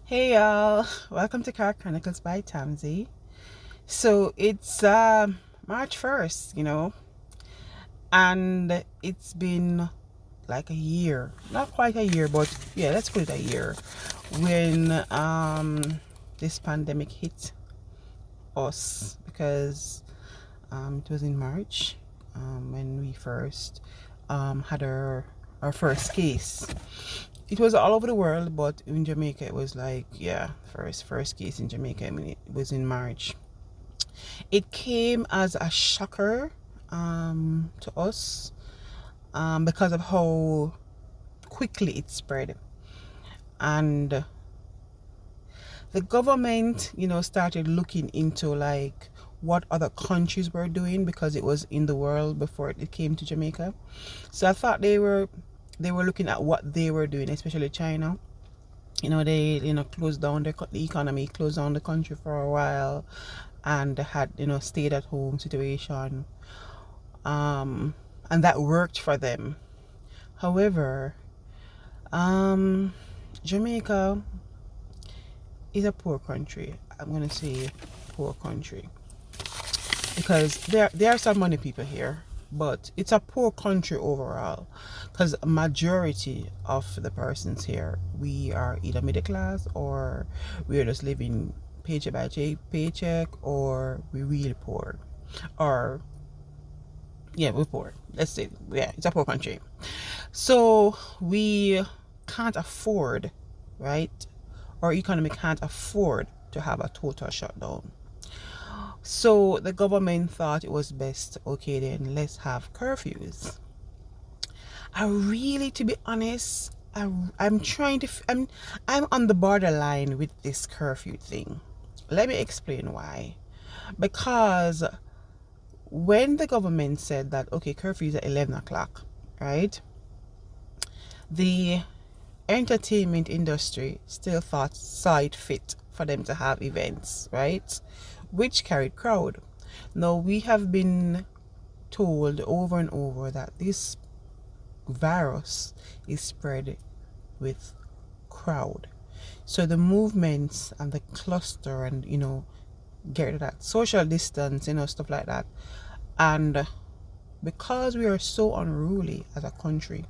Hey y'all, welcome to Car Chronicles by Tamzy. So it's March 1st, and it's been like a year. Not quite a year, but yeah, let's put it a year when this pandemic hit us because it was in March when we first had our first case. It was all over the world, but in Jamaica it was like, yeah, first case in Jamaica. I mean, it was in March. It came as a shocker to us because of how quickly it spread, and the government, started looking into like what other countries were doing because it was in the world before it came to Jamaica. So I thought they were looking at what they were doing, especially China. They closed down the economy, closed down the country for a while, and had stayed at home situation, and that worked for them. However, um, Jamaica is a poor country. I'm gonna say poor country because there are some money people here, but it's a poor country overall because majority of the persons here, we are either middle class or we are just living paycheck by paycheck, or we really poor, or yeah, we're poor. Let's say, yeah, it's a poor country. So we can't afford, right? Our economy can't afford to have a total shutdown. So the government thought it was best, okay, then let's have curfews. I really, to be honest, I'm trying to, I'm on the borderline with this curfew thing. Let me explain why. Because when the government said that, okay, curfew is at 11 o'clock, right? The entertainment industry still saw it fit for them to have events, right? Which carried crowd. Now we have been told over and over that this virus is spread with crowd. So the movements and the cluster and get rid of that social distance, stuff like that. And because we are so unruly as a country,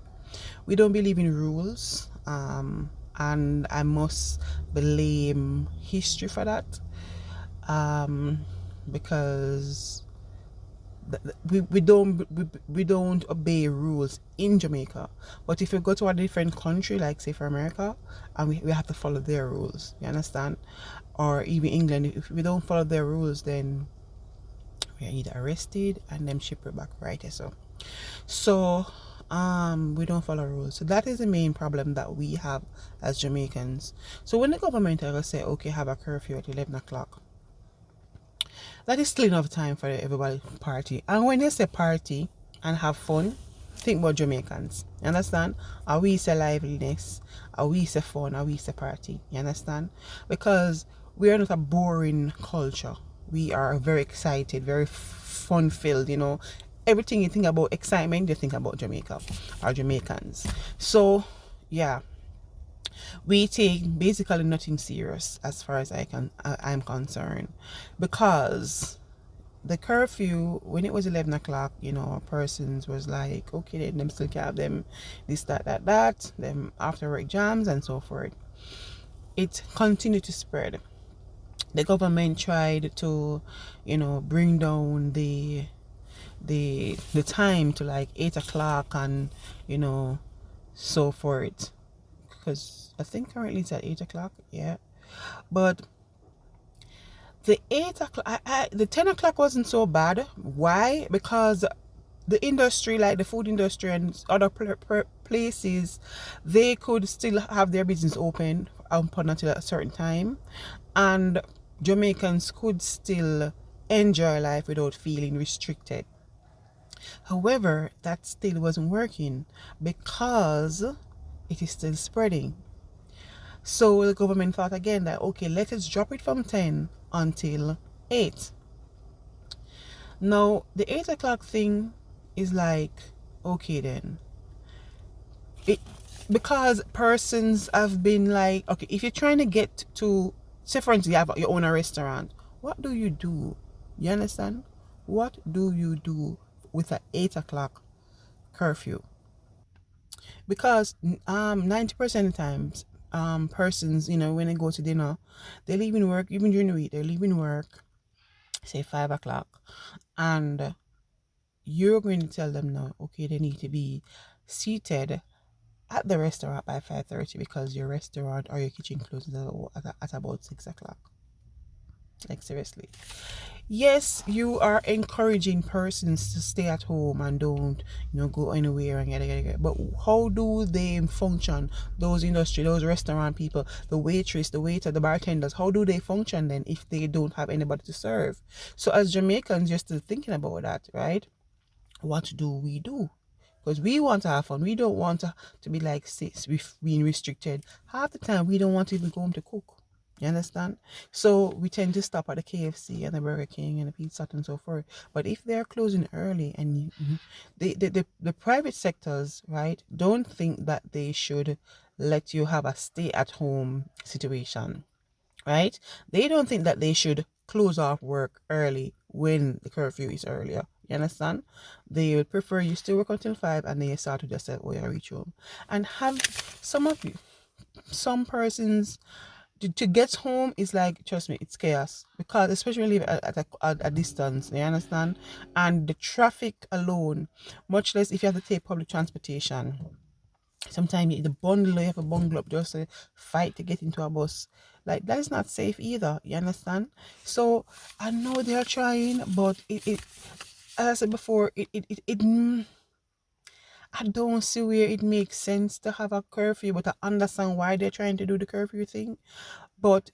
we don't believe in rules. And I must blame history for that. Because we don't obey rules in Jamaica, but if you go to a different country, like say for America, and we have to follow their rules, you understand? Or even England, if we don't follow their rules, then we are either arrested and them ship it back, right? So we don't follow rules. So that is the main problem that we have as Jamaicans. So when the government ever say, okay, have a curfew at 11 o'clock, that is still enough time for everybody to party. And when they say party and have fun, think about Jamaicans. You understand? Are we say liveliness? Are we say fun? Are we say party? You understand? Because we are not a boring culture. We are very excited, very fun filled, Everything you think about excitement, you think about Jamaica or Jamaicans. So yeah, we take basically nothing serious as far as I'm concerned, because the curfew, when it was 11 o'clock, persons was like, okay, then them still can have them this, that, them after work jams and so forth. It continued to spread. The government tried to, bring down the time to like 8 o'clock and so forth, because I think currently it's at 8 o'clock, yeah. But the 8 o'clock, the 10 o'clock wasn't so bad. Why? Because the industry, like the food industry and other places, they could still have their business open up until a certain time, and Jamaicans could still enjoy life without feeling restricted. However, that still wasn't working because it is still spreading. So the government thought again that, okay, let us drop it from 10 until 8. Now, the 8 o'clock thing is like, okay then. because persons have been like, okay, if you're trying to get to, say for instance, you have your own restaurant, what do you do? You understand? What do you do with an 8 o'clock curfew? Because 90% of the times, persons, when they go to dinner, they leave in work, even during the week, they leave in work, say 5 o'clock, and you're going to tell them now, okay, they need to be seated at the restaurant by 5:30 because your restaurant or your kitchen closes at about 6 o'clock. Like, seriously. Yes, you are encouraging persons to stay at home and don't, go anywhere and get. But how do they function? Those industry, those restaurant people, the waitress, the waiter, the bartenders, how do they function then if they don't have anybody to serve? So as Jamaicans, you're still thinking about that, right? What do we do? Because we want to have fun. We don't want to be like being restricted. Half the time, we don't want to even go home to cook. You understand? So we tend to stop at the KFC and the Burger King and the Pizza Hut and so forth. But if they're closing early and the private sectors, right, don't think that they should let you have a stay at home situation, right? They don't think that they should close off work early when the curfew is earlier. You understand? They would prefer you still work until 5 and then you start to just say, oh, yeah, reach home. And have some of you, some persons, to get home is like, trust me, it's chaos. Because especially at a distance, you understand? And the traffic alone, much less if you have to take public transportation. Sometimes you have a bundle up just to fight to get into a bus. Like, that is not safe either. You understand? So I know they are trying, but it as I said before, I don't see where it makes sense to have a curfew, but I understand why they're trying to do the curfew thing. But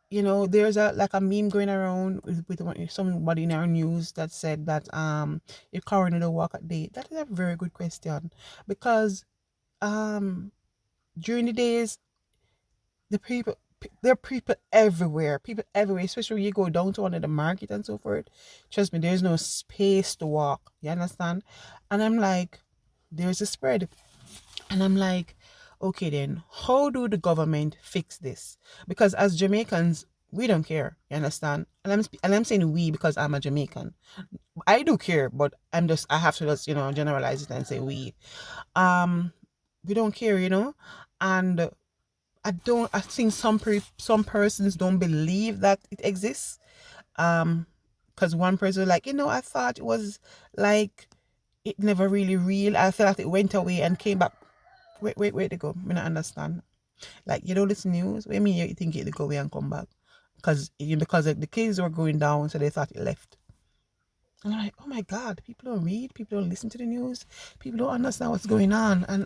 there's a meme going around with somebody in our news that said that if coroner don't walk at day. That is a very good question, because um during the days, the people there are people everywhere, especially when you go down to one of the market and so forth. Trust me, there's no space to walk. You understand? And I'm like, there's a spread. And I'm like, okay then, how do the government fix this? Because as Jamaicans, we don't care. You understand? And I'm saying we because I'm a Jamaican. I do care, but I have to just, generalize it and say we. Um we don't care, and I think some persons don't believe that it exists. Because one person was like, I thought it was like it never really real. I thought it went away and came back. Wait to go. I don't understand. Like, you don't listen news. What do you mean you think it go away and come back? Because the kids were going down, so they thought it left. And I'm like, oh my God, people don't read, people don't listen to the news, people don't understand what's going on. And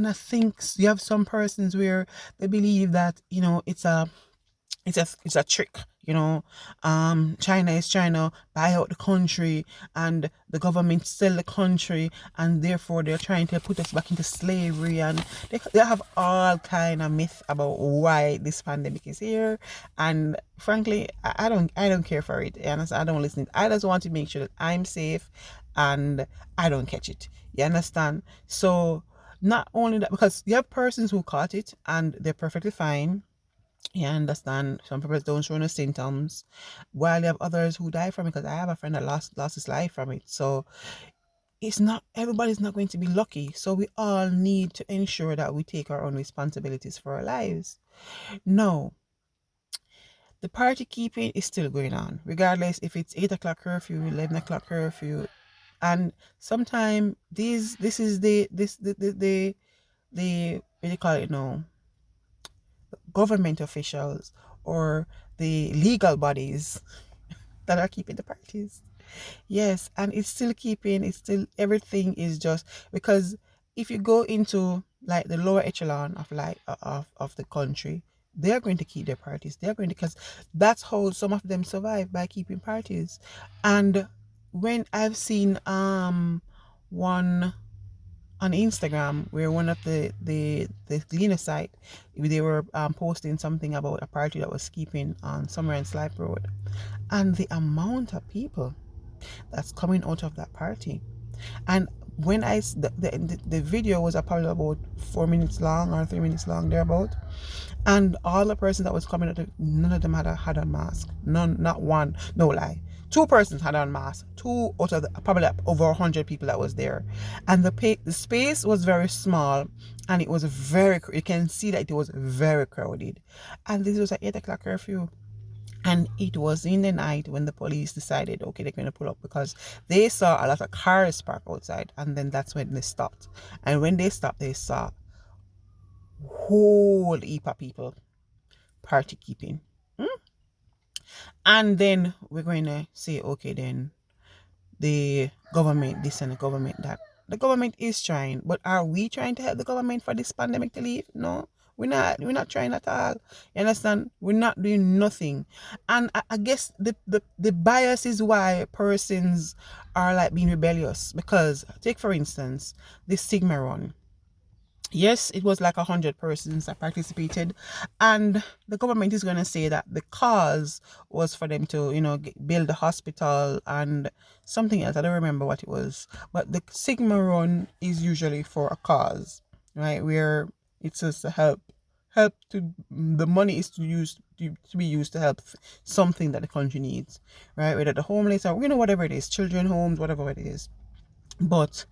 I think you have some persons where they believe that, it's a trick. China is trying to buy out the country, and the government sell the country, and therefore they're trying to put us back into slavery, and they have all kind of myth about why this pandemic is here. And frankly, I don't care for it, and I don't listen. I just want to make sure that I'm safe and I don't catch it. You understand? So not only that, because you have persons who caught it and they're perfectly fine. Yeah, I understand. Some people don't show no symptoms, while you have others who die from it. Because I have a friend that lost his life from it. So it's not everybody's not going to be lucky. So we all need to ensure that we take our own responsibilities for our lives. No, the party keeping is still going on, regardless if it's 8 o'clock curfew, 11 o'clock curfew, and sometimes this is the what do you call it now? Government officials or the legal bodies that are keeping the parties. Yes, and it's still everything is just because if you go into like the lower echelon of like of the country, they're going to keep their parties. They're going to, because that's how some of them survive, by keeping parties. And when I've seen one on Instagram where one of the cleaner site, they were posting something about a party that was keeping on somewhere in Slipe Road, and the amount of people that's coming out of that party. And when the video was probably about 4 minutes long or 3 minutes long thereabout, and all the persons that was coming out, none of them had a mask. None, not one. No lie. Two persons had on masks. Two out of probably over 100 people that was there, and the space was very small, and it was very. You can see that it was very crowded, and this was an 8 o'clock curfew. And it was in the night when the police decided, okay, they're going to pull up because they saw a lot of cars parked outside. And then that's when they stopped. And when they stopped, they saw whole heap of people party keeping. And then we're going to say, okay, then the government this and the government that. The government is trying, but are we trying to help the government for this pandemic to leave? No, we're not. We're not trying at all. You understand? We're not doing nothing. And I guess the bias is why persons are like being rebellious. Because take for instance the Sigma run. Yes, it was like 100 persons that participated, and the government is going to say that the cause was for them to, build a hospital and something else. I don't remember what it was, but the Sigma run is usually for a cause, right? Where it's just to help to the money is to be used to help something that the country needs, right? Whether the homeless or whatever it is, children homes, whatever it is, but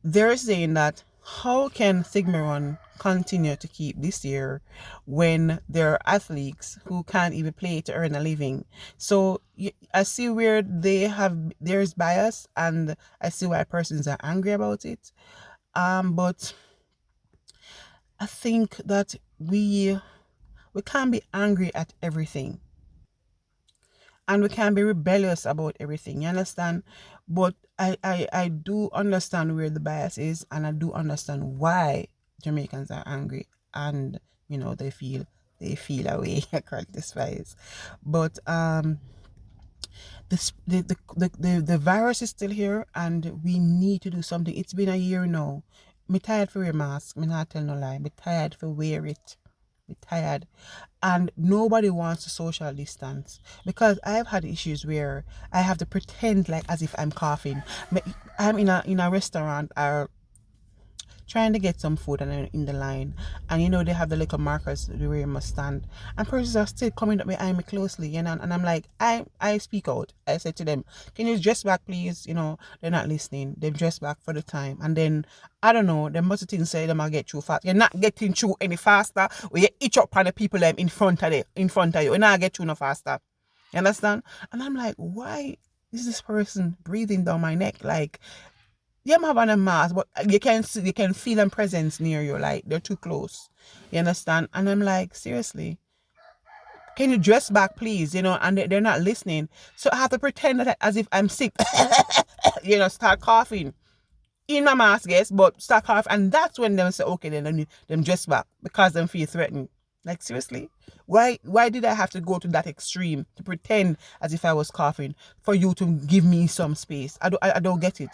they're saying that how can Sigmaron continue to keep this year when there are athletes who can't even play to earn a living? So I see where there's bias, and I see why persons are angry about it. But I think that we can't be angry at everything, and we can be rebellious about everything. You understand? But I do understand where the bias is, and I do understand why Jamaicans are angry, and they feel away across this bias. But the virus is still here, and we need to do something. It's been a year now. Me tired for wear mask. Me not tell no lie. Me tired for wear it. Me tired, and nobody wants to social distance, because I've had issues where I have to pretend like as if I'm coughing. I'm in a restaurant or trying to get some food, and I'm in the line, and they have the little markers where you must stand, and persons are still coming up behind me closely, and I'm like, I speak out. I said to them, can you dress back please? They're not listening. They dress back for the time, and then I don't know, they must think say them I get through fast. You're not getting through any faster when you itch up on the people them in front of you. You're not get through no faster. You understand? And I'm like, why is this person breathing down my neck? Like, you have on a mask, but you can feel them presence near you, like they're too close. You understand? And I'm like, seriously, can you dress back, please? And they're not listening. So I have to pretend that as if I'm sick, start coughing in my mask, yes, but start coughing. And that's when they say, okay, then them dress back because they feel threatened. Like, seriously? Why did I have to go to that extreme to pretend as if I was coughing for you to give me some space? I don't get it.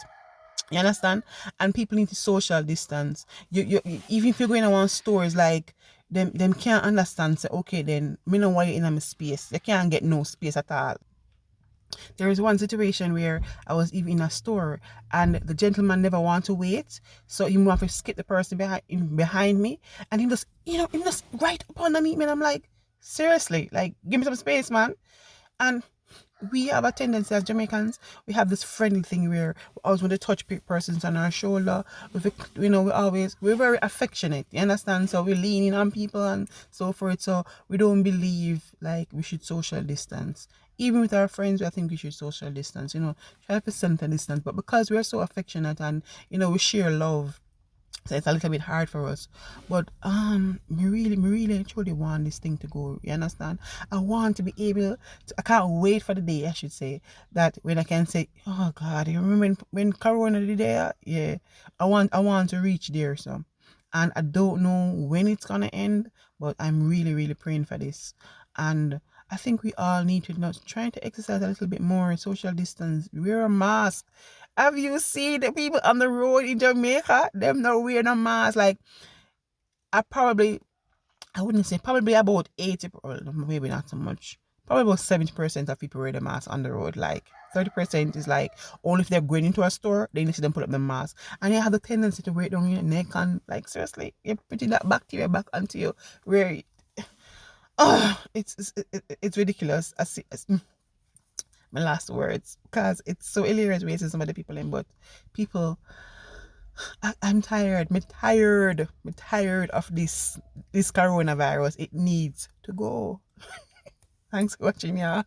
You understand? And people need to social distance. Even if you're going around stores, like them can't understand. Say, okay, then me know why you're in my space. You can't get no space at all. There was one situation where I was even in a store, and the gentleman never want to wait, so he want to skip the person behind me, and he just right up underneath me, and I'm like, seriously, like, give me some space, man. And we have a tendency as Jamaicans, we have this friendly thing where we always want to touch persons on our shoulder. We're very affectionate, you understand? So we're leaning on people and so forth. So we don't believe like we should social distance. Even with our friends, I think we should social distance, try to center distance. But because we're so affectionate and, we share love, so it's a little bit hard for us. But me really truly want this thing to go. You understand? I want to be able to, I can't wait for the day, I should say, that when I can say, oh God, you remember when Corona did there? Yeah. I want to reach there, so. And I don't know when it's gonna end, but I'm really praying for this. And I think we all need to not trying to exercise a little bit more social distance, wear a mask. Have you seen the people on the road in Jamaica? Them not wearing a mask. Like, I wouldn't say, probably about 80, maybe not so much. probably about 70% of people wear the mask on the road. Like 30% is like only if they're going into a store, then you see them put up the mask. And you have the tendency to wear it down your neck and like seriously, you're putting that bacteria back onto you. Where it's ridiculous. My last words, because it's so hilarious wasting some of the people in, but people, I'm tired. I'm tired of this coronavirus. It needs to go. Thanks for watching, yeah.